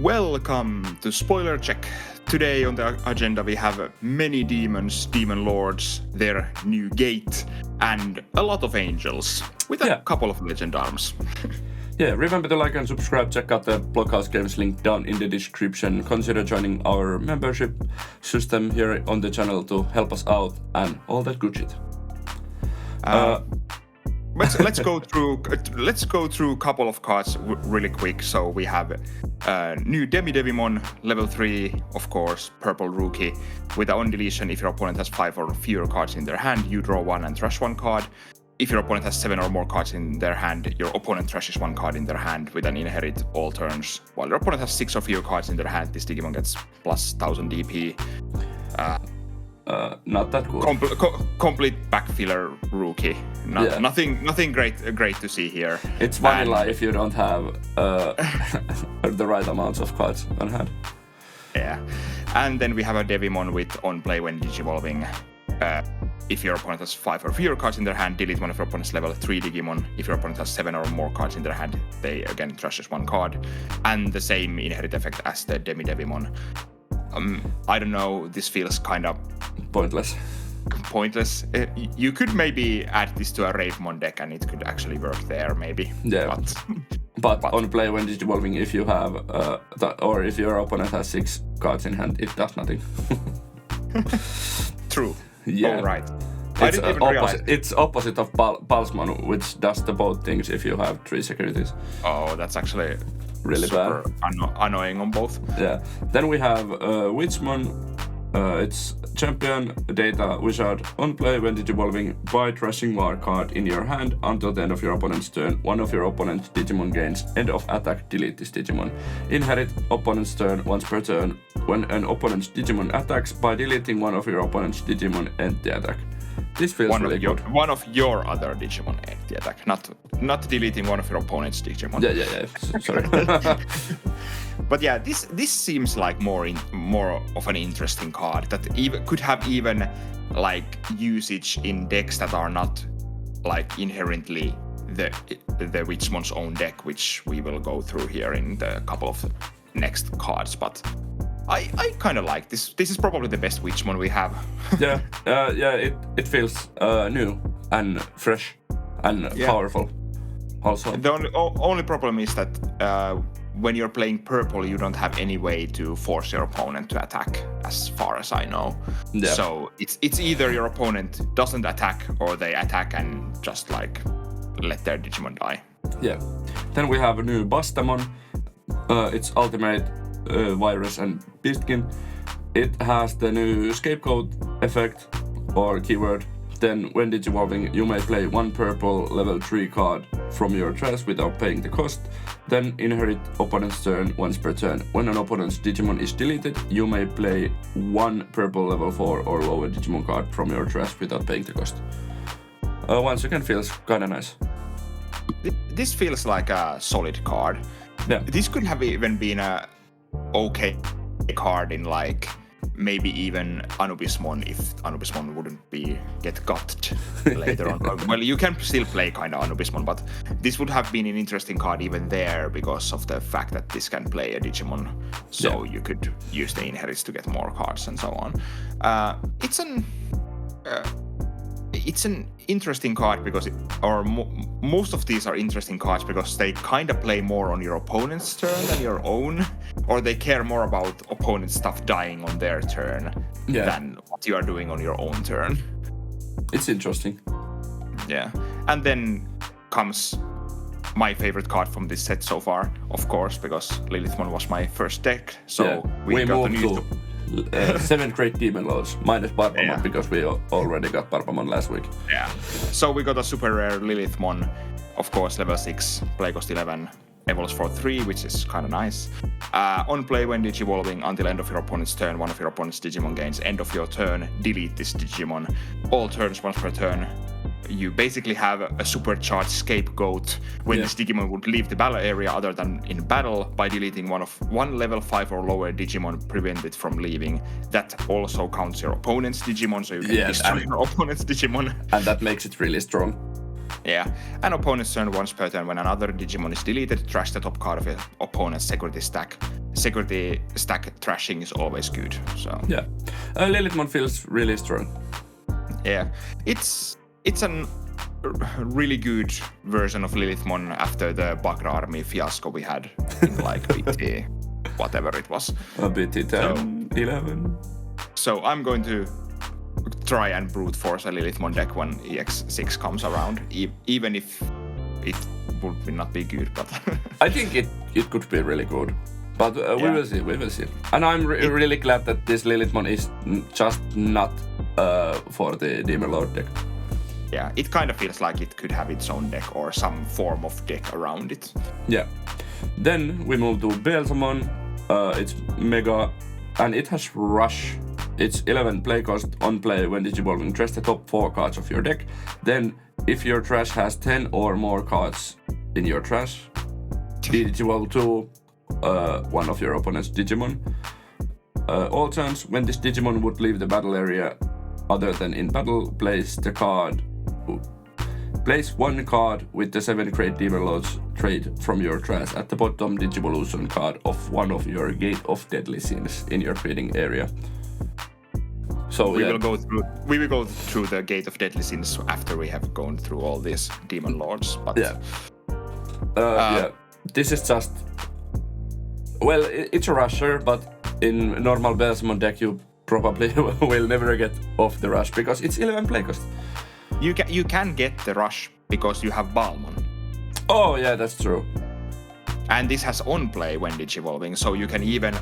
Welcome to Spoiler Check. Today on the agenda we have many demons, demon lords, their new gate, and a lot of angels, with a couple of legend arms. Remember to like and subscribe, check out the Blockhouse Games link down in the description. Consider joining our membership system here on the channel to help us out and all that good shit. Let's go through a couple of cards really quick. So we have new DemiDevimon, level 3, of course, purple rookie. With the on deletion, if your opponent has 5 or fewer cards in their hand, you draw 1 and trash 1 card. If your opponent has 7 or more cards in their hand, your opponent trashes 1 card in their hand with an inherit all turns. While your opponent has 6 or fewer cards in their hand, this Digimon gets plus 1000 DP. Not that cool. Complete backfiller rookie. Nothing great to see here. It's vanilla if you don't have the right amounts of cards on hand. Yeah. And then we have a Devimon with on play when digivolving. If your opponent has 5 or fewer cards in their hand, delete one of your opponent's level 3 Digimon. If your opponent has 7 or more cards in their hand, they again trashes 1 card. And the same inherit effect as the DemiDevimon. I don't know, this feels kind of pointless. You could maybe add this to a Ravemon deck and it could actually work there, maybe. Yeah. But on play when digivolving, if you have or if your opponent has 6 cards in hand, it does nothing. True. Yeah. All right. It's opposite of Bastemon, which does the both things if you have 3 securities. Oh, that's actually really super bad. Annoying on both. Yeah. Then we have Witchmon. It's champion data wizard. On play when digivolving, by trashing one card in your hand until the end of your opponent's turn. One of your opponent's Digimon gains end of attack, delete this Digimon. Inherit opponent's turn once per turn. When an opponent's Digimon attacks, by deleting one of your opponent's Digimon, end the attack. This feels really good. One of your other Digimon end the attack, not deleting one of your opponent's Digimon. Yeah. Sorry. But yeah, this seems like more of an interesting card that could have even like usage in decks that are not like inherently the Witchmon's own deck, which we will go through here in the couple of next cards. But I kind of like this. This is probably the best Witchmon we have. It feels new and fresh and powerful. Also, the only problem is that when you're playing purple, you don't have any way to force your opponent to attack, as far as I know. Yeah. So it's either your opponent doesn't attack or they attack and just like let their Digimon die. Yeah. Then we have a new Bastemon. It's ultimate virus and beastkin. It has the new scapegoat effect or keyword. Then when digivolving, you may play 1 purple level 3 card from your trash without paying the cost. Then inherit opponent's turn once per turn. When an opponent's Digimon is deleted, you may play 1 purple level 4 or lower Digimon card from your trash without paying the cost. Once again, feels kinda nice. This feels like a solid card. Yeah. This could have even been a okay card in like maybe even Anubismon if Anubismon wouldn't get gutted later on. Well, you can still play kind of Anubismon, but this would have been an interesting card even there because of the fact that this can play a Digimon, so you could use the inherits to get more cards and so on. It's an interesting card because most of these are interesting cards because they kind of play more on your opponent's turn than your own, or they care more about opponent's stuff dying on their turn than what you are doing on your own turn. It's interesting. Yeah. And then comes my favorite card from this set so far, of course, because Lilithmon was my first deck. So we got moved to 7th grade Demon Lords, minus Belphemon because we already got Belphemon last week. Yeah. So we got a super rare Lilithmon, of course, level 6, play cost 11, evolves for 3, which is kind of nice. On play when digivolving, until end of your opponent's turn, one of your opponent's Digimon gains. End of your turn, delete this Digimon. All turns once per turn. You basically have a supercharged scapegoat when this Digimon would leave the battle area other than in battle by deleting one level 5 or lower Digimon prevented from leaving. That also counts your opponent's Digimon, so you can destroy your opponent's Digimon. And that makes it really strong. Yeah, and opponent's turn once per turn when another Digimon is deleted, trash the top card of your opponent's security stack. Security stack trashing is always good, so... Yeah. Lilithmon feels really strong. Yeah, it's a really good version of Lilithmon after the Bakra Army fiasco we had in like BT, whatever it was. BT 10, 11. So I'm going to try and brute force a Lilithmon deck when EX6 comes around, even if it would not be good, but... I think it could be really good. But we will see. And I'm really glad that this Lilithmon is just not for the Demon Lord deck. Yeah, it kind of feels like it could have its own deck or some form of deck around it. Yeah. Then we move to Beelzemon. It's Mega, and it has Rush. It's 11 play cost on play when Digivolving. Trash the top 4 cards of your deck. Then, if your trash has 10 or more cards in your trash, Digivolve to one of your opponent's Digimon. All turns, when this Digimon would leave the battle area other than in battle, place one card with the 7th grade Demon Lord's trait from your trash at the bottom Digivolution card of one of your Gate of Deadly Sins in your feeding area. So we will go through the Gate of Deadly Sins after we have gone through all these Demon Lords. But this is just, well, it's a rusher, but in normal Belphemon deck you probably will never get off the rush because it's 11 play cost. You can get the rush because you have Balmon. Oh yeah, that's true. And this has on play when Digivolving, so you can even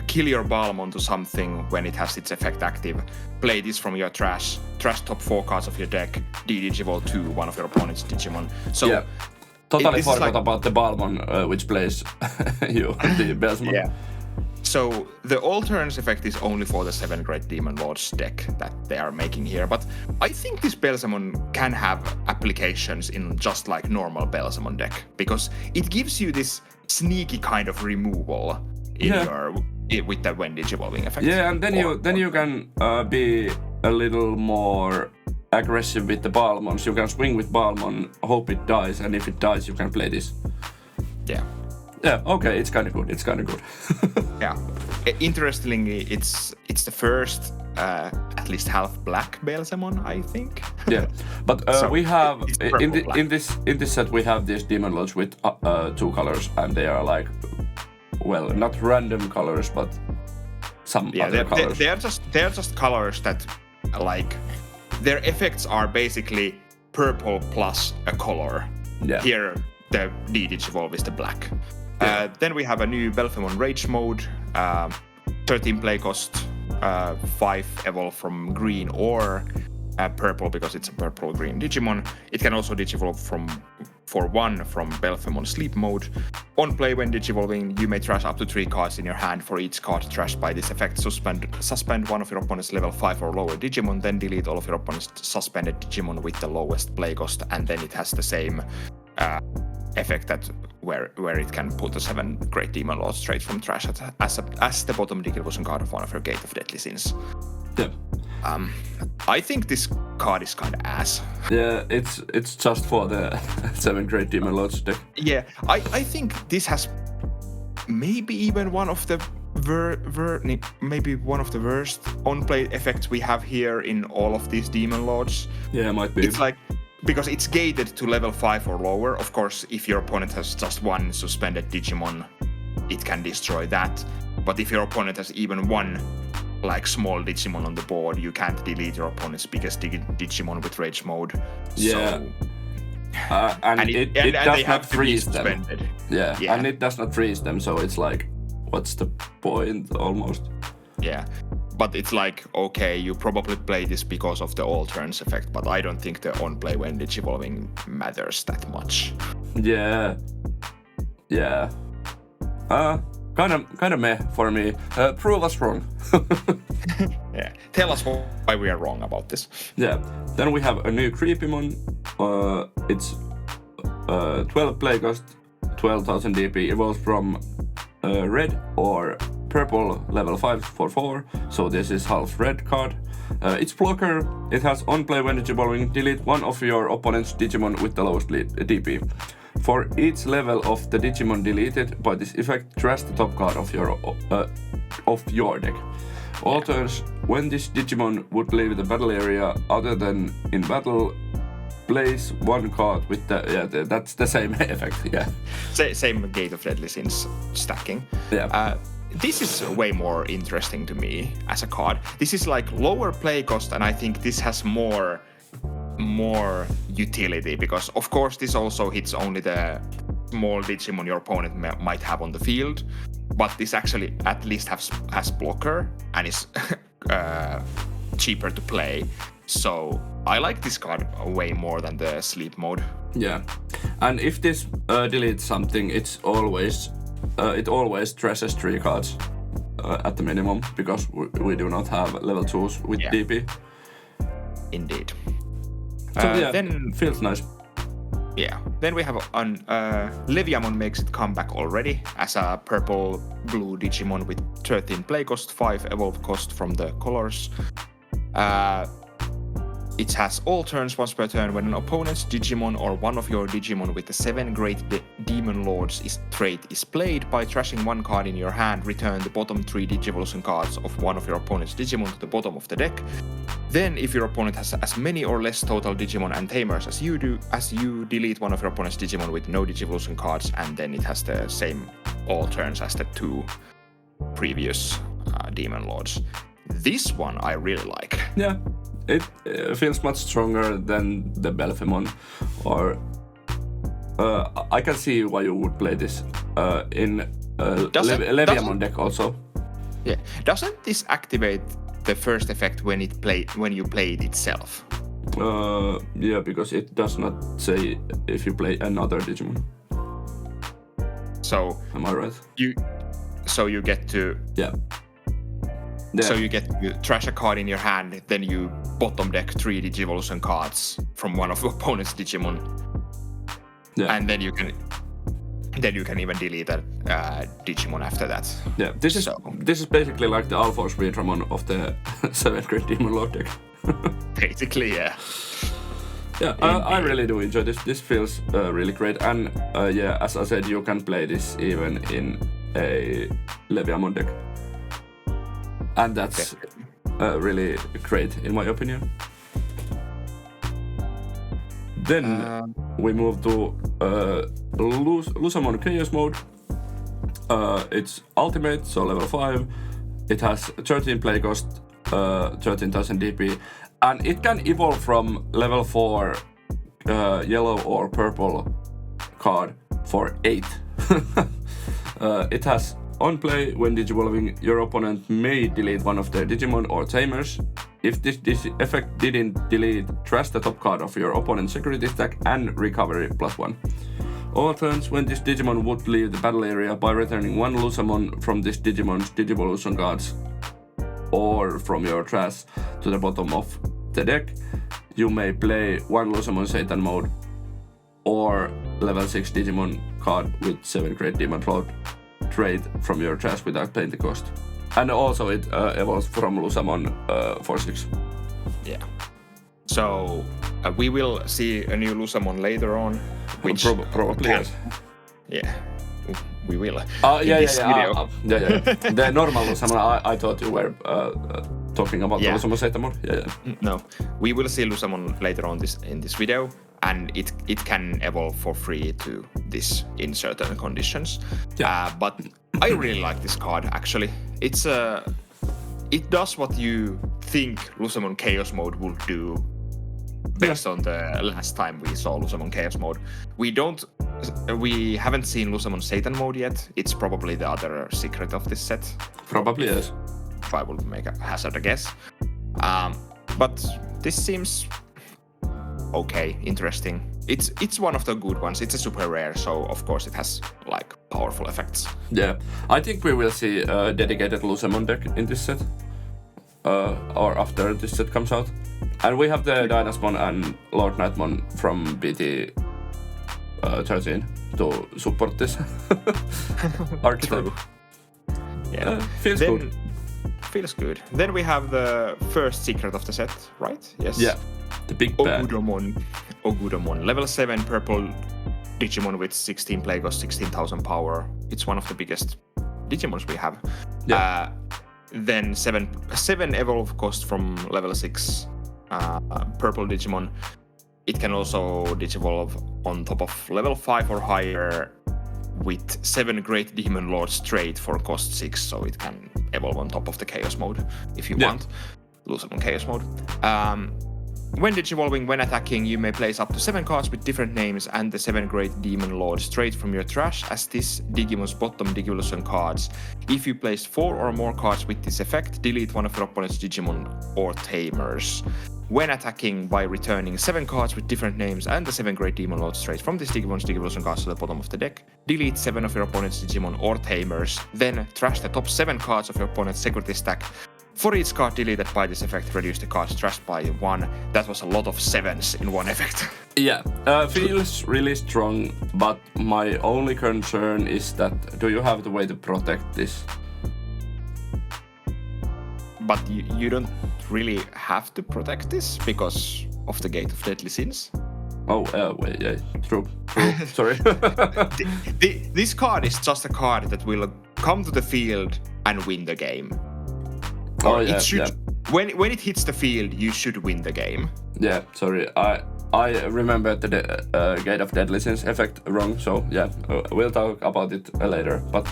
kill your Balmon to something when it has its effect active. Play this from your trash top 4 cards of your deck, Digivolve to one of your opponent's Digimon. So yeah. Totally forgot about the Balmon, which plays you, the Bastemon. Yeah. So the all turns effect is only for the 7th grade Demon Lords deck that they are making here, but I think this Belphemon can have applications in just like normal Belphemon deck, because it gives you this sneaky kind of removal in with the when Digivolving effect. Yeah, and then you can be a little more aggressive with the Balmons. You can swing with Balmon, hope it dies, and if it dies, you can play this. Yeah. Yeah, okay, it's kind of good. Yeah. Interestingly, it's the first at least half black Beelzemon, I think. Yeah, but so we have in this set we have these Demon Lords with 2 colors, and they are like, well, not random colors, but some other colors. They're just colors that, like, their effects are basically purple plus a color. Yeah. Here, the Digivolve is the black. Yeah. Then we have a new Belphemon Rage mode, 13 play cost, 5 evolve from green or purple because it's a purple-green Digimon. It can also Digivolve for 1 from Belphemon Sleep mode. On play when Digivolving, you may trash up to 3 cards in your hand. For each card trashed by this effect, suspend one of your opponent's level 5 or lower Digimon, then delete all of your opponent's suspended Digimon with the lowest play cost, and then it has the same effect that where it can put the 7th grade Demon Lord straight from trash as the bottom Digivolution card of one of your Gate of Deadly Sins. Yeah. I think this card is kind of ass. Yeah, it's just for the 7th grade Demon Lords deck. Yeah, I think this has maybe even one of the maybe one of the worst on-play effects we have here in all of these Demon Lords. Yeah, it might be. It's like, because it's gated to level 5 or lower. Of course, if your opponent has just 1 suspended Digimon, it can destroy that. But if your opponent has even 1 like small Digimon on the board, you can't delete your opponent's biggest Digimon with Rage mode. Yeah. So, and it does not freeze them. Yeah, and it does not freeze them, so it's like, what's the point almost? Yeah. But it's like, okay, you probably play this because of the all turns effect, but I don't think the on play when Digivolving matters that much. Yeah. Yeah. Kind of meh for me. Prove us wrong. Yeah. Tell us why we are wrong about this. Yeah. Then we have a new Creepymon. It's 12 play cost, 12,000 DP. Evolves from red or purple level 5 for 4, so this is half red card. Its blocker, it has on play when Digivolving, delete one of your opponent's Digimon with the lowest DP. For each level of the Digimon deleted by this effect, trash the top card of your deck. All turns, when this Digimon would leave the battle area other than in battle, place one card with the that's the same effect. Yeah. Same Gate of Deadly Sins stacking. Yeah. This is way more interesting to me as a card. This is like lower play cost, and I think this has more utility because, of course, this also hits only the small Digimon your opponent might have on the field. But this actually at least has blocker and is cheaper to play. So I like this card way more than the sleep mode. Yeah, and if this deletes something, it always trashes 3 cards at the minimum because we do not have level 2s with DP. Indeed. So then feels nice. Yeah. Then we have Leviamon makes it comeback already as a purple-blue Digimon with 13 play cost, 5 evolve cost from the colors. It has all turns once per turn when an opponent's Digimon or one of your Digimon with the 7 Great Demon Lords trait is played. By trashing one card in your hand, return the bottom 3 Digivolution cards of one of your opponent's Digimon to the bottom of the deck. Then, if your opponent has as many or less total Digimon and Tamers as you do, you delete one of your opponent's Digimon with no Digivolution cards, and then it has the same all turns as the 2 previous Demon Lords. This one I really like. Yeah. It feels much stronger than the Belphemon, or I can see why you would play this in Leviamon deck also. Yeah, doesn't this activate the first effect when you play it itself? Yeah, because it does not say if you play another Digimon. So am I right? You get to yeah. So you get to trash a card in your hand, then you bottom deck 3 Digivolution cards from one of your opponent's Digimon. Yeah. And then you can even delete a Digimon after that. Yeah, this is basically like the Alphorse Beelzemon of the 7th Great Demon Lord deck. Basically, yeah. Yeah, I really do enjoy this. This feels really great, and yeah, as I said, you can play this even in a Leviamon deck. And that's really great, in my opinion. Then we move to Lucemon Chaos mode. It's ultimate, so level 5. It has 13 play cost, 13,000 DP, and it can evolve from level 4 yellow or purple card for 8. It has on play, when Digivolving, your opponent may delete one of their Digimon or Tamers. If this effect didn't delete, trash the top card of your opponent's security stack and recovery +1. All turns, when this Digimon would leave the battle area by returning one Lucemon from this Digimon's Digivolution cards or from your trash to the bottom of the deck, you may play one Lucemon Satan mode or level 6 Digimon card with 7 Great Demon Lord trait from your trash without paying the cost. And also it evolves from Lucemon 4/6. Yeah. So we will see a new Lucemon later on, which probably yes. Yeah, we will. Yeah. The normal Lucemon. I thought you were talking about the Lucemon Satamon. Yeah. No, we will see Lucemon later on in this video, and it can evolve for free to this in certain conditions. Yeah. But I really like this card actually. It does what you think Lucemon Chaos mode would do based on the last time we saw Lucemon Chaos mode. We haven't seen Lucemon Satan mode yet. It's probably the other secret of this set. Probably yes. If I would make a hazard a guess. But this seems okay, interesting. It's one of the good ones. It's a super rare, so of course it has like powerful effects. Yeah, I think we will see a dedicated Lucemon deck in this set, or after this set comes out. And we have the Dynasmon and Lord Nightmon from BT 13 to support this archetype. Yeah. Feels good. Feels good. Then we have the first secret of the set, right? Yes. Yeah. The big bad. Ogudomon. Level 7 purple Digimon with 16 play cost, 16,000 power. It's one of the biggest Digimons we have. Yeah. Then 7 evolve cost from level 6 purple Digimon. It can also digivolve on top of level 5 or higher with 7 Great Demon Lords straight for cost 6, so it can evolve on top of the Chaos mode if you want. Lucemon Chaos mode. When digivolving, when attacking, you may place up to 7 cards with different names and the 7 Great Demon Lords straight from your trash as this Digimon's bottom Digivolution cards. If you place 4 or more cards with this effect, delete one of your opponent's Digimon or Tamers. When attacking by returning 7 cards with different names and the 7 Great Demon Lords straight from this Digimon's Digivolution cards to the bottom of the deck, delete 7 of your opponent's Digimon or Tamers, then trash the top 7 cards of your opponent's security stack. For each card deleted by this effect, reduce the card's trash by 1. That was a lot of 7s in one effect. Yeah, feels really strong, but my only concern is that do you have the way to protect this? But you don't really have to protect this because of the Gate of Deadly Sins. Oh, wait, yeah, true. Sorry. This card is just a card that will come to the field and win the game. Oh, it should. When it hits the field, you should win the game. Yeah, sorry. I remember the Gate of Deadly Sins effect wrong, so yeah, we'll talk about it later, but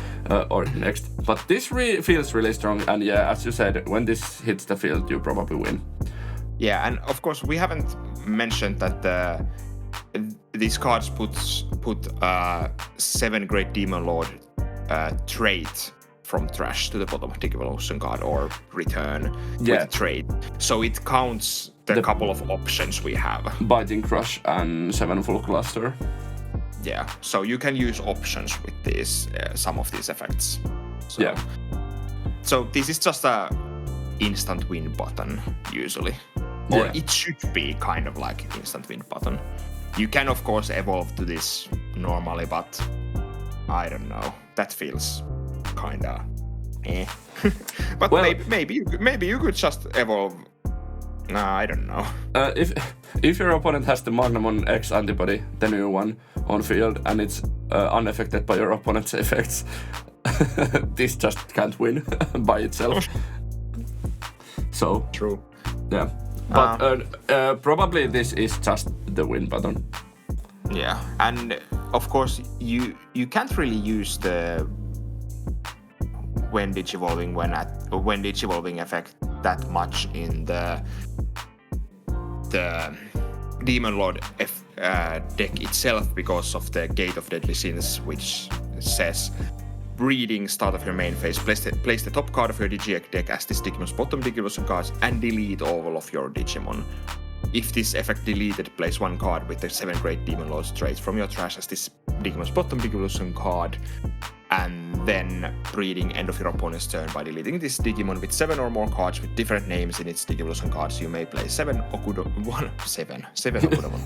or next. But this feels really strong, and yeah, as you said, when this hits the field, you probably win. Yeah, and of course we haven't mentioned that these cards put 7 Great Demon Lord trait from trash to the bottom of Digivolution card or return with trade. So it counts the couple of options we have. Biting Crush and 7 Full Cluster. Yeah, so you can use options with these some of these effects. So, yeah. So this is just a instant win button usually. Or it should be kind of like instant win button. You can of course evolve to this normally, but I don't know. That feels kinda but well, maybe you could just evolve. I don't know. If your opponent has the Magnamon X antibody, the new one, on field, and it's unaffected by your opponent's effects, this just can't win by itself. So true. Yeah, but probably this is just the win button. Yeah, and of course you can't really use the when digivolving effect that much in the Demon Lord deck itself because of the Gate of Deadly Sins, which says reading start of your main phase, place the top card of your Digi deck as this Digimon's bottom Digivolution cards and delete all of your Digimon. If this effect deleted, place 1 card with the 7 Great Demon Lords traits from your trash as this Digimon's bottom Digivolution card, and then reading end of your opponent's turn by deleting this Digimon with 7 or more cards with different names in its Digivolution cards. You may play 7 Ogudomon.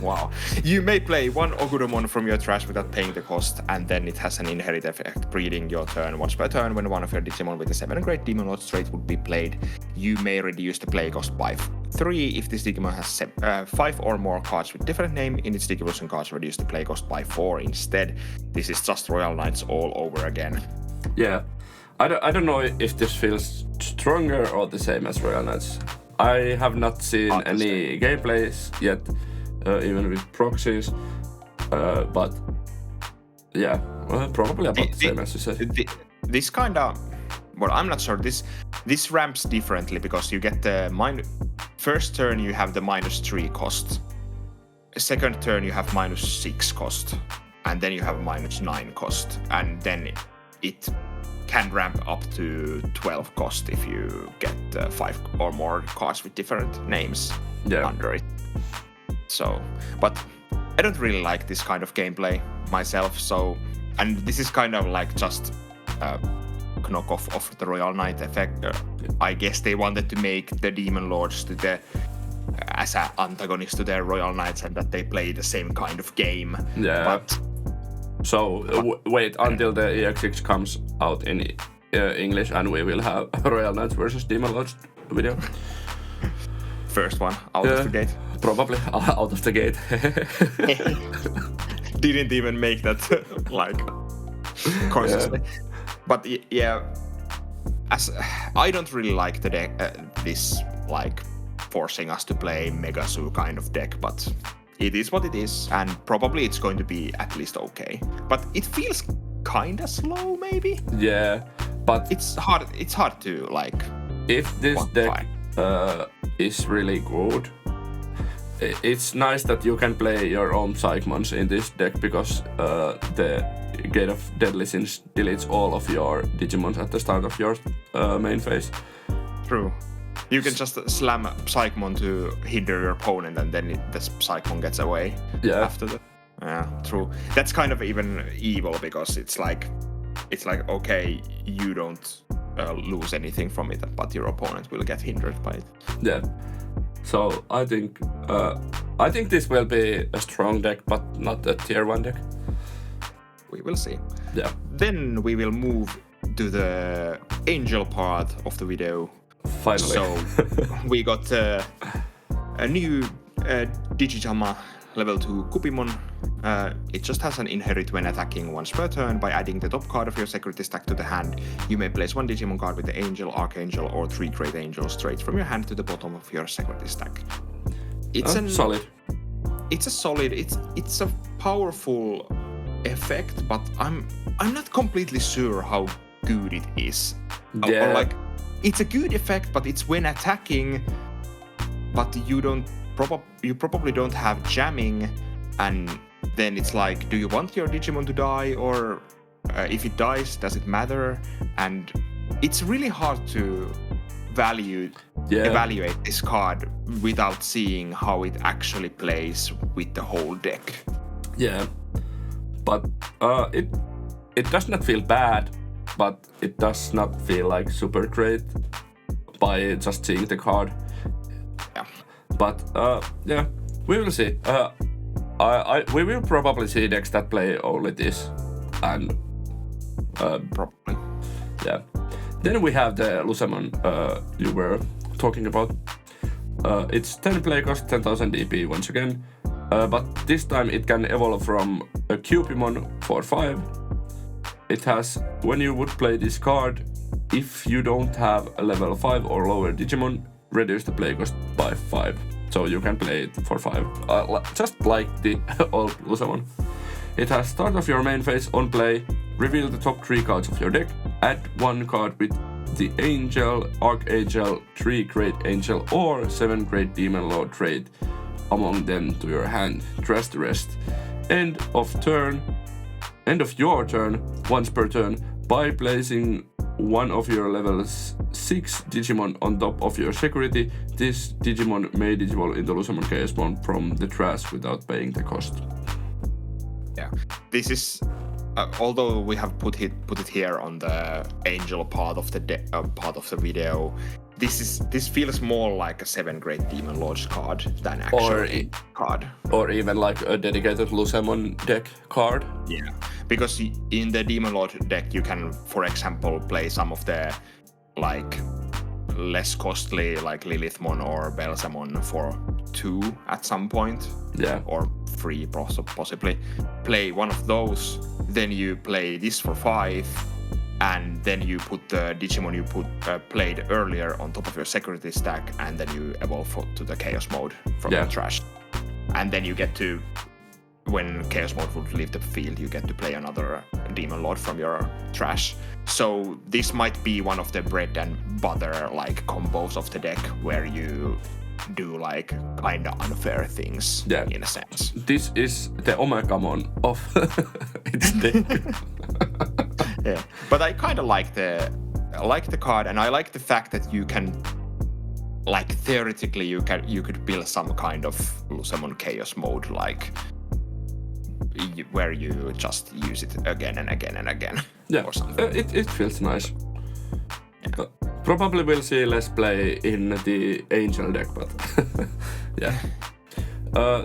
Wow. You may play 1 Ogudomon from your trash without paying the cost, and then it has an inherit effect, reading your turn once per turn. When one of your Digimon with the 7 Great Demon Lords trait would be played, you may reduce the play cost by 3. If this Digimon has 5 or more cards with different name in its Digivolution cards, reduce the play cost by 4 instead. This is just Royal Knights all over again. Yeah, I don't know if this feels stronger or the same as Royal Knights. I have not seen any gameplays yet, even with proxies, but yeah, well, probably about the same as you said. This kind of, well, I'm not sure. This ramps differently because you get the first turn you have the -3 cost, second turn you have -6 cost, and then you have -9 cost, and then it can ramp up to 12 cost if you get 5 or more cards with different names under it. So, but I don't really like this kind of gameplay myself, so, and this is kind of like just a knockoff of the Royal Knight effect. I guess they wanted to make the Demon Lords as an antagonist to their Royal Knights and that they play the same kind of game. Yeah. But wait until the EX6 comes out in English, and we will have Royal Knights versus Demon Lords video. First one out of the gate. Probably out of the gate. Didn't even make that like consciously. But yeah, as I don't really like the deck, this like forcing us to play Mega Zoo kind of deck, but it is what it is, and probably it's going to be at least okay. But it feels kinda slow, maybe. Yeah, but it's hard. It's hard to like. If this quantify. Deck is really good, it's nice that you can play your own Psychmons in this deck because the Gate of Deadly Sins deletes all of your Digimons at the start of your main phase. True. You can just slam Psychmon to hinder your opponent, and then the Psychmon gets away after the. Yeah, true. That's kind of even evil because it's like okay, you don't lose anything from it, but your opponent will get hindered by it. Yeah. So I think this will be a strong deck, but not a tier 1 deck. We will see. Yeah. Then we will move to the angel part of the video. Finally. So we got a new Digimon level 2 Cupimon. It just has an inherit when attacking once per turn. By adding the top card of your security stack to the hand, you may place one Digimon card with the Angel, Archangel, or 3 Great Angels straight from your hand to the bottom of your security stack. It's solid. It's a solid. It's a powerful effect, but I'm not completely sure how good it is. Yeah. Or like, it's a good effect, but it's when attacking, but you probably don't have jamming, and then it's like, do you want your Digimon to die, or if it dies, does it matter? And it's really hard to evaluate this card without seeing how it actually plays with the whole deck. Yeah, but it does not feel bad, but it does not feel like super great by just seeing the card. Yeah. But yeah, we will see. We will probably see decks that play only this, and Probably. yeah. Then we have the Lucemon you were talking about. It's 10 play cost, 10,000 DP once again, but this time it can evolve from a Cupimon for 5. It has, when you would play this card, if you don't have a level 5 or lower Digimon, reduce the play cost by 5. So you can play it for 5, just like the old Lucemon. It has start of your main phase on play, reveal the top 3 cards of your deck, add 1 card with the Angel, Archangel, 3 Great Angel, or 7 Great Demon Lord trait among them to your hand. Trash the rest. End of your turn, once per turn, by placing one of your level 6 Digimon on top of your security. This Digimon may digivolve into Lucemon Chaosmon from the trash without paying the cost. Yeah, this is although we have put it here on the Angel part of the video. This feels more like a 7 Great Demon Lords card than actually a card. Or even like a dedicated Lucemon deck card. Yeah, because in the Demon Lord deck you can, for example, play some of the like less costly like Lilithmon or Beelzemon for 2 at some point. Yeah. Or 3 possibly. Play one of those, then you play this for 5. And then you put the Digimon you played earlier on top of your security stack, and then you evolve to the Chaos mode from the trash. And then you get to, when Chaos mode would leave the field, you get to play another Demon Lord from your trash. So this might be one of the bread and butter like combos of the deck where you do like kinda unfair things in a sense. This is the Ogudomon of its deck. Yeah, but I kind of like the card, and I like the fact that you can, like theoretically, you could build some kind of Lucemon Chaos mode, like where you just use it again and again and again. Yeah, or something. It feels nice. Yeah. Probably we'll see less play in the Angel deck, but yeah.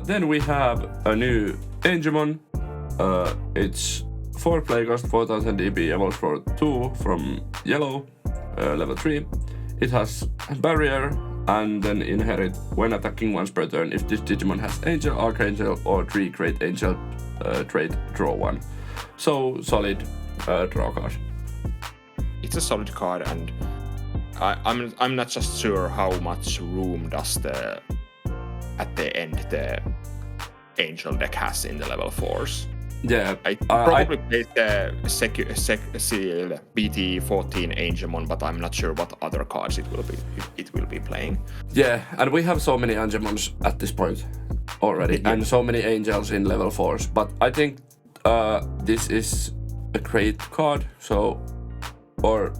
Then we have a new Angemon. It's 4 play cost, 4000 DP, evolves for 2 from yellow, level 3. It has barrier and then inherit when attacking once per turn. If this Digimon has Angel, Archangel, or 3 Great Angel trait, draw 1. So solid draw card. It's a solid card, and I'm not just sure how much room does at the end the Angel deck has in the level 4s. Yeah, I probably played the BT14 Angemon, but I'm not sure what other cards it will be playing. Yeah, and we have so many Angemons at this point already, and so many Angels in level 4s. But I think this is a great card, so, or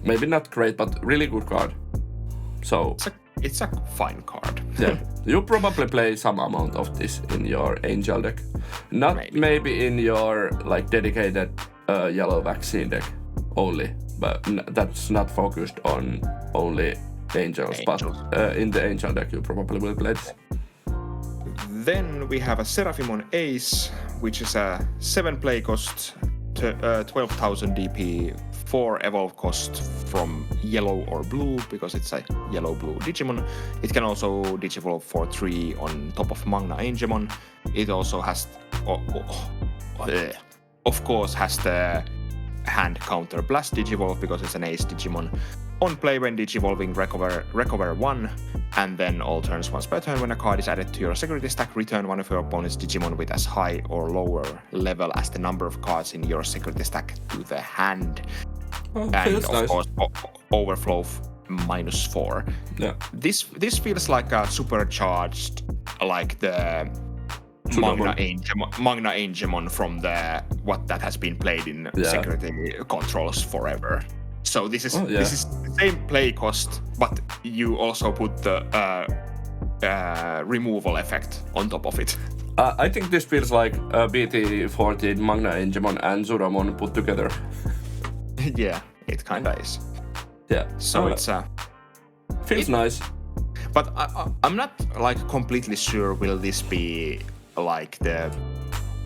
maybe not great, but really good card. So it's a fine card. Yeah, you probably play some amount of this in your Angel deck. Not maybe in your like dedicated yellow vaccine deck only, but that's not focused on only Angels. But in the Angel deck you probably will play this. Then we have a Seraphimon ACE, which is a 7 play cost, 12,000 DP, 4 evolve cost from yellow or blue, because it's a yellow-blue Digimon. It can also Digivolve for 3 on top of Magna Angemon. It also has, of course, has the hand counter Blast Digivolve, because it's an Ace Digimon. On play when Digivolving, recover 1, and then all turns once per turn when a card is added to your security stack, return one of your opponent's Digimon with as high or lower level as the number of cards in your security stack to the hand. Oh, and of nice. course, overflow -4. Yeah. This feels like a supercharged, like the Magna Angemon from the what that has been played in security controls forever. So this is this is the same play cost, but you also put the removal effect on top of it. I think this feels like BT14, Magna Angemon, and Ogudomon put together. Yeah, it kinda is. Yeah. So it's feels nice. But I'm not like completely sure will this be like the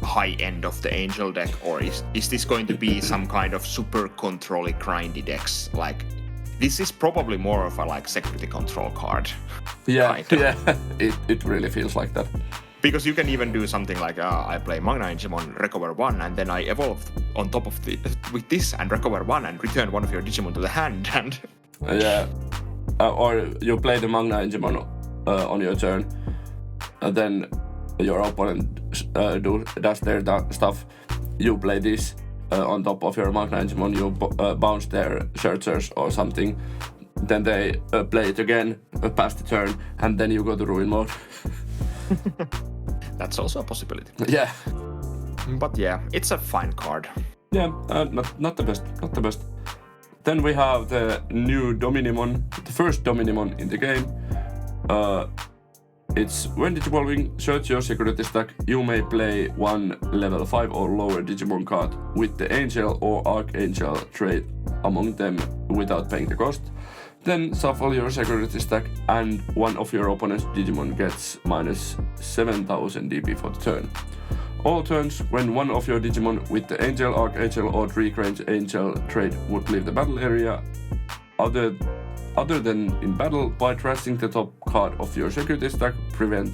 high end of the Angel deck, or is this going to be some kind of super control-y grindy decks? Like, this is probably more of a like security control card. Yeah, kind of. yeah. It really feels like that. Because you can even do something like I play Magna Angemon, recover 1, and then I evolve on top of with this and recover 1 and return one of your Digimon to the hand. And yeah, or you play the Magna Angemon on your turn, and then your opponent does their stuff. You play this on top of your Magna Angemon. You bounce their searchers or something. Then they play it again, pass the turn, and then you go to ruin mode. That's also a possibility. Yeah. But yeah, it's a fine card. Yeah, not the best, not the best. Then we have the new Dominimon, the first Dominimon in the game. It's when Digivolving, search your security stack. You may play 1 level 5 or lower Digimon card with the Angel or Archangel trait among them without paying the cost. Then shuffle your security stack and one of your opponent's Digimon gets -7,000 DP for the turn. All turns, when one of your Digimon with the Angel, Archangel or 3 Great Angel trait would leave the battle area, other than in battle, by trashing the top card of your security stack, prevent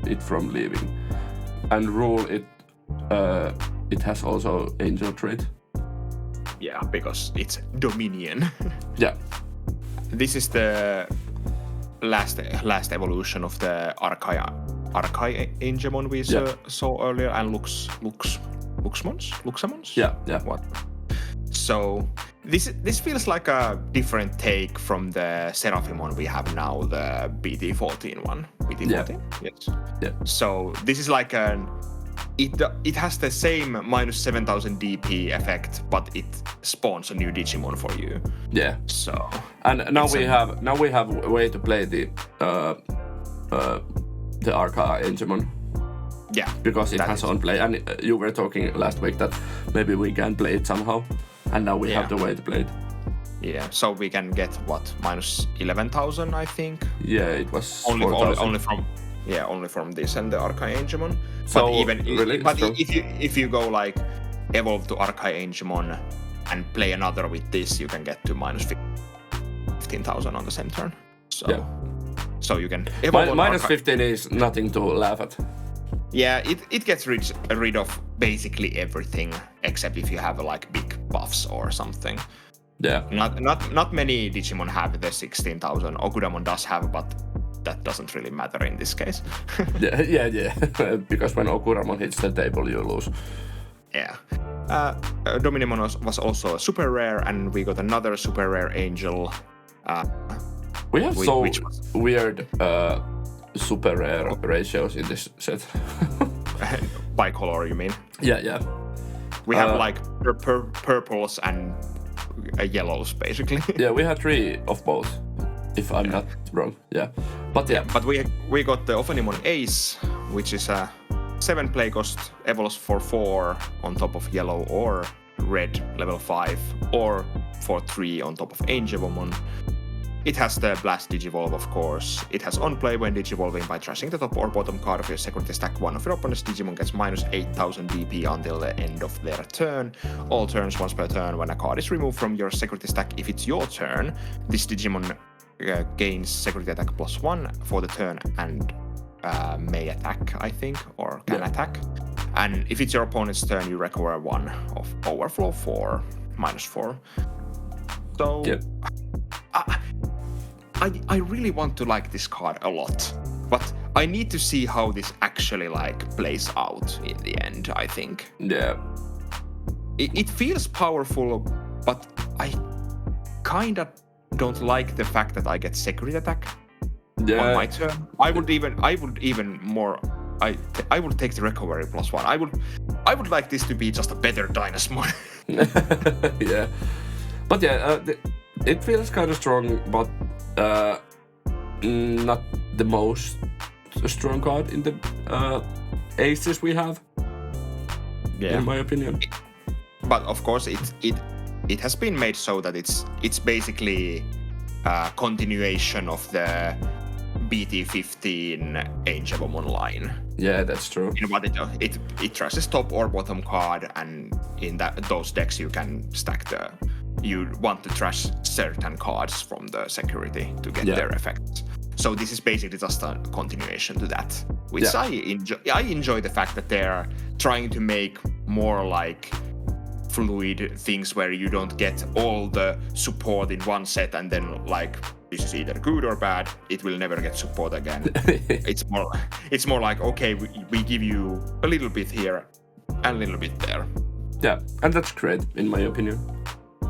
it from leaving. And rule it has also Angel trait. Yeah, because it's Dominion. Yeah. This is the last evolution of the Archai Angemon we saw earlier, and Lucemons? Yeah. What? So this feels like a different take from the Seraphimon we have now, the BT14 one. BT14? Yeah. Yes. Yeah. So this is like it has the same -7,000 DP effect, but it spawns a new Digimon for you. Yeah. So and now we have a way to play the Arca Angemon. Yeah. Because it has on play, and you were talking last week that maybe we can play it somehow, and now we have the way to play it. Yeah. So we can get what, -11,000, I think. Yeah, it was only from this and the Arca Angemon. So but really, but if you go like evolve to Archie-Angemon, and play another with this, you can get to minus 15,000 on the same turn. So you can evolve minus 15 is nothing to laugh at. Yeah, it gets rid of basically everything except if you have like big buffs or something. Yeah. Not many Digimon have the 16,000. Ogudomon does have, but that doesn't really matter in this case. yeah. Because when Ogudomon hits the table, you lose. Yeah. Dominimon was also a super rare, and we got another super rare angel. We have weird super rare ratios in this set. By color, you mean? Yeah. We have like purples and yellows, basically. Yeah, we had 3 of both, if I'm not wrong. Yeah, but we got the Ophanimon ACE, which is a 7 play cost, evolves for 4 on top of yellow or red level 5, or for 3 on top of Angemon. It has the Blast Digivolve, of course. It has on play when Digivolving by trashing the top or bottom card of your security stack. One of your opponent's Digimon gets minus 8,000 DP until the end of their turn. All turns once per turn when a card is removed from your security stack. If it's your turn, this Digimon gains security attack +1 for the turn and may attack, I think, or can attack. And if it's your opponent's turn, you recover 1 of Overflow 4, -4. So... Yep. I really want to like this card a lot, but I need to see how this actually like plays out in the end, I think. Yeah. It feels powerful, but I kinda don't like the fact that I get security attack on my turn. I would take the recovery +1. I would like this to be just a better Dynasmon. Yeah. But it feels kind of strong, but not the most strong card in the aces we have. Yeah, in my opinion. But of course, it has been made so that it's basically a continuation of the BT15 Angemon line. Yeah, that's true. In what it trashes top or bottom card, and in those decks you can stack you want to trash certain cards from the security to get their effects. So this is basically just a continuation to that, which I enjoy the fact that they're trying to make more like fluid things where you don't get all the support in one set and then like this is either good or bad, it will never get support again. It's more like, okay, we give you a little bit here and a little bit there. Yeah, and that's great in my opinion.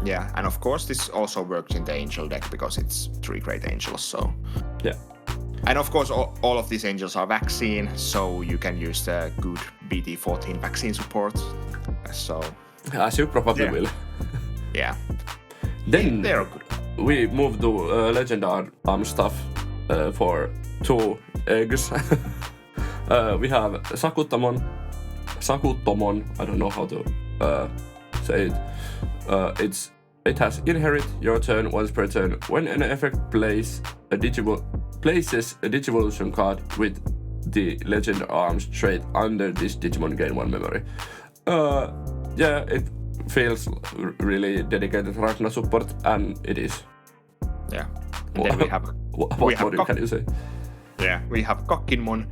Yeah, and of course this also works in the angel deck because it's 3 great angels, so... Yeah. And of course all of these angels are vaccine, so you can use the good BT14 vaccine support, so... As you probably will. Yeah. Then they're good. We move to legendary stuff for 2 eggs. We have Sakuttomon, I don't know how to say it. It has inherit your turn once per turn. When an effect places a Digivolution card with the Legend Arms trait under this Digimon gain 1 memory. Yeah, it feels really dedicated Ragna support, and it is. Yeah. And then we have... what more can you say? Yeah, we have Kakkinmon,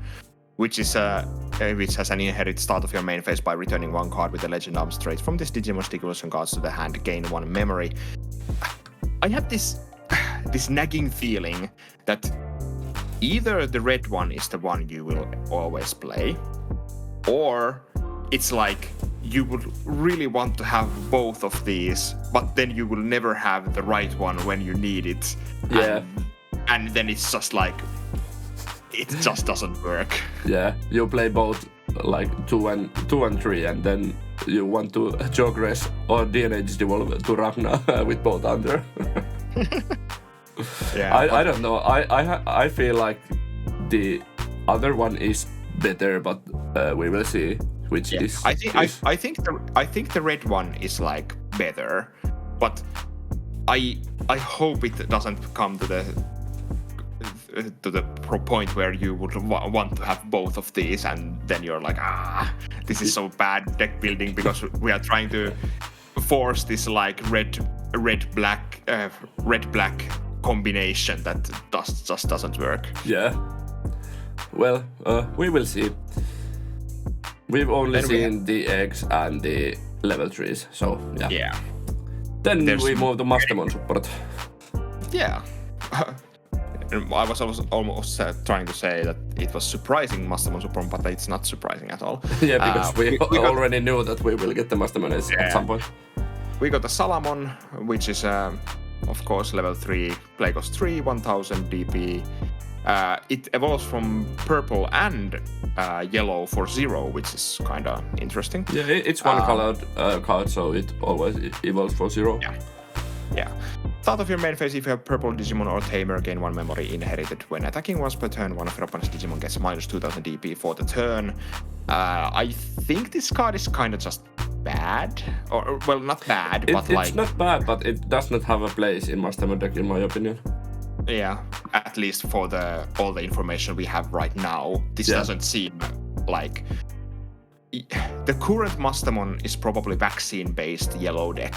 which has an inherit start of your main phase by returning 1 card with the Legend Arms trait from this Digimon's Digimon cards to the hand, gain 1 memory. I have this nagging feeling that either the red one is the one you will always play, or it's like you would really want to have both of these, but then you will never have the right one when you need it. Yeah. And then it's just like, it just doesn't work. Yeah, you play both like 2 and 3, and then you want to Jogress or DNA Digivolve to Ragna with both under. Yeah, I don't know. I feel like the other one is better, but we will see which is. I think the red one is like better, but I hope it doesn't come to the point where you would want to have both of these, and then you're like, this is so bad deck building because we are trying to force this like red black combination that just doesn't work. Yeah. Well, we will see. We've only seen the eggs and the level 3s, so yeah. Yeah. Then we move to Bastemon support. Yeah. I was almost trying to say that it was surprising Bastemon support, but it's not surprising at all. Yeah, because we already knew that we will get the Bastemon ACE at some point. We got the Salamon, which is of course level 3, play cost 3, 1000 DP. It evolves from purple and yellow for 0, which is kind of interesting. Yeah, it's one colored card, so it always evolves for 0. Yeah. Start of your main phase, if you have purple Digimon or Tamer, gain 1 memory inherited. When attacking once per turn, one of your opponent's Digimon gets minus 2000 DP for the turn. I think this card is kind of just bad. Or, well, not bad, but it's not bad, but it does not have a place in Bastemon deck, in my opinion. Yeah, at least for all the information we have right now, this doesn't seem like... The current Bastemon is probably vaccine-based yellow deck,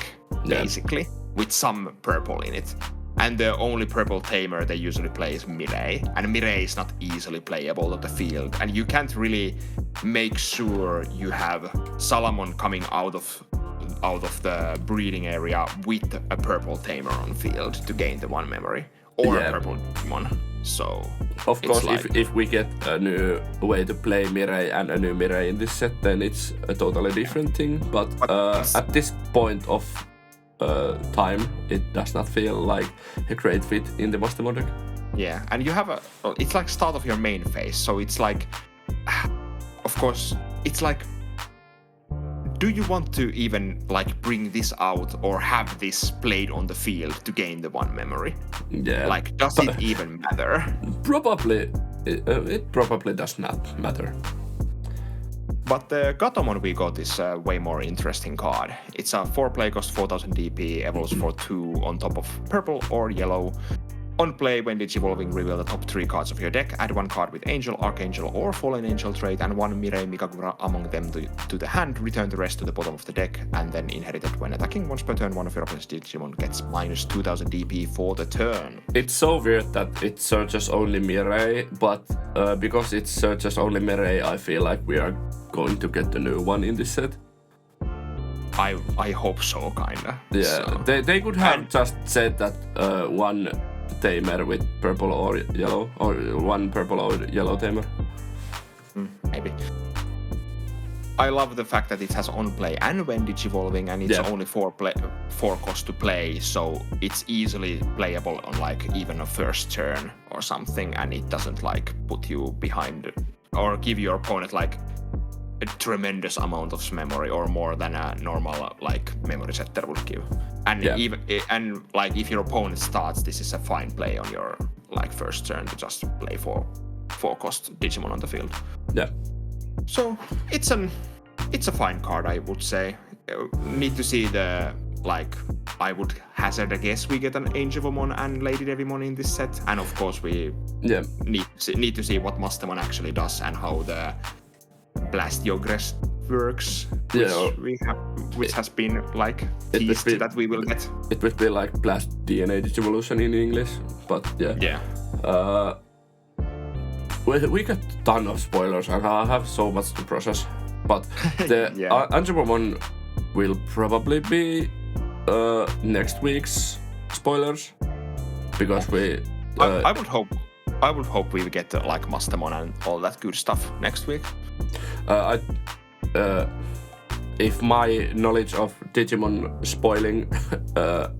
basically, with some purple in it. And the only purple Tamer they usually play is Mireille, and Mireille is not easily playable on the field, and you can't really make sure you have Salamon coming out of the breeding area with a purple Tamer on field to gain the 1 memory. Or a purple Digimon. So of course, if we get a new way to play Mireille and a new Mireille in this set, then it's a totally different thing. But at this point of time, it does not feel like a great fit in the Bastemon deck. Yeah, and you have it's like start of your main phase, so it's like, of course, it's like, do you want to even like bring this out or have this played on the field to gain the 1 memory? Yeah. Like, does it even matter? Probably, it probably does not matter. But the Gatomon we got is a way more interesting card. It's a 4 play cost 4000 DP, evolves for 2 on top of purple or yellow. On play, when Digivolving, reveal the top 3 cards of your deck, add 1 card with Angel, Archangel or Fallen Angel trait and 1 Mireille Mikagura among them to the hand, return the rest to the bottom of the deck, and then inherit it when attacking once per turn, one of your opponent's Digimon gets minus 2000 DP for the turn. It's so weird that it searches only Mireille, but because it searches only Mireille, I feel like we are going to get the new one in this set. I hope so, kinda. Yeah, so. They could have just said that 1 Tamer with purple or yellow, or 1 purple or yellow Tamer. Maybe. I love the fact that it has on play and when Digivolving, and it's only 4 cost to play, so it's easily playable on like even a first turn or something, and it doesn't like put you behind or give your opponent like a tremendous amount of memory or more than a normal like memory setter would give. And even like if your opponent starts, this is a fine play on your like first turn to just play 4 cost Digimon on the field. Yeah. So it's a fine card, I would say. Need to see the like. I would hazard a guess we get an Angemon and Lady Devimon in this set, and of course we need to see what Bastemon actually does and how the Blast Yogress works, which has been like teased that we will get. It would be like Blast DNA Digivolution in English, but we got a ton of spoilers and I have so much to process. But the Angemon will probably be next week's spoilers, because I would hope we get like Bastemon and all that good stuff next week. If my knowledge of Digimon spoiling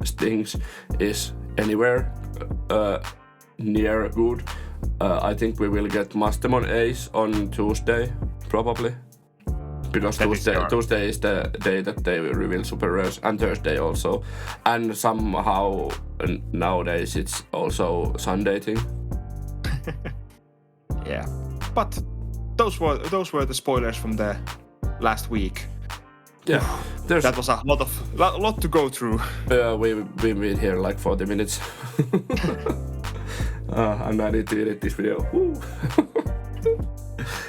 things is anywhere near good, I think we will get Bastemon ACE on Tuesday, probably. Because Tuesday is the day that they will reveal super rares, and Thursday also. And somehow nowadays it's also Sunday thing. Yeah. But those were the spoilers from the last week. Yeah. That was a lot to go through. We've been here like 40 minutes. And I need to edit this video.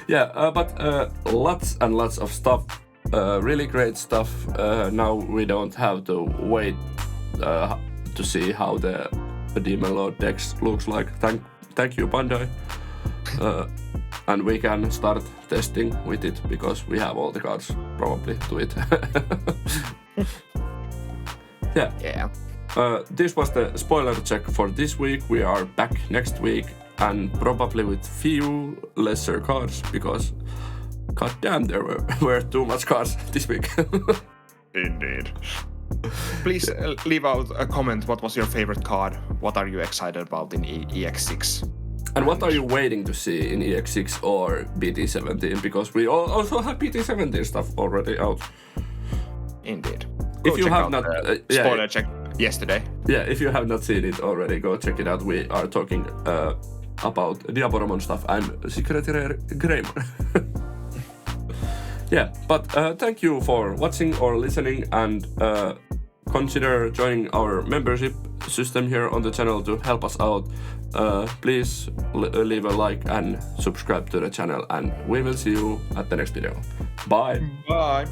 but lots and lots of stuff, really great stuff. Now we don't have to wait to see how the Demon Lord Dex looks like. Thank you, Bandai. And we can start testing with it because we have all the cards probably to it. Yeah. This was the spoiler check for this week. We are back next week and probably with few lesser cards because goddamn there were too much cards this week. Indeed. Please leave out a comment. What was your favorite card? What are you excited about in EX6? And what are you waiting to see in EX6 or BT17? Because we also have BT17 stuff already out. Indeed. If you have not spoiler check yesterday. Yeah, if you have not seen it already, go check it out. We are talking about Diaboromon stuff and Secret Rare Greymon. But thank you for watching or listening, and consider joining our membership system here on the channel to help us out. Please leave a like and subscribe to the channel, and we will see you at the next video. Bye! Bye!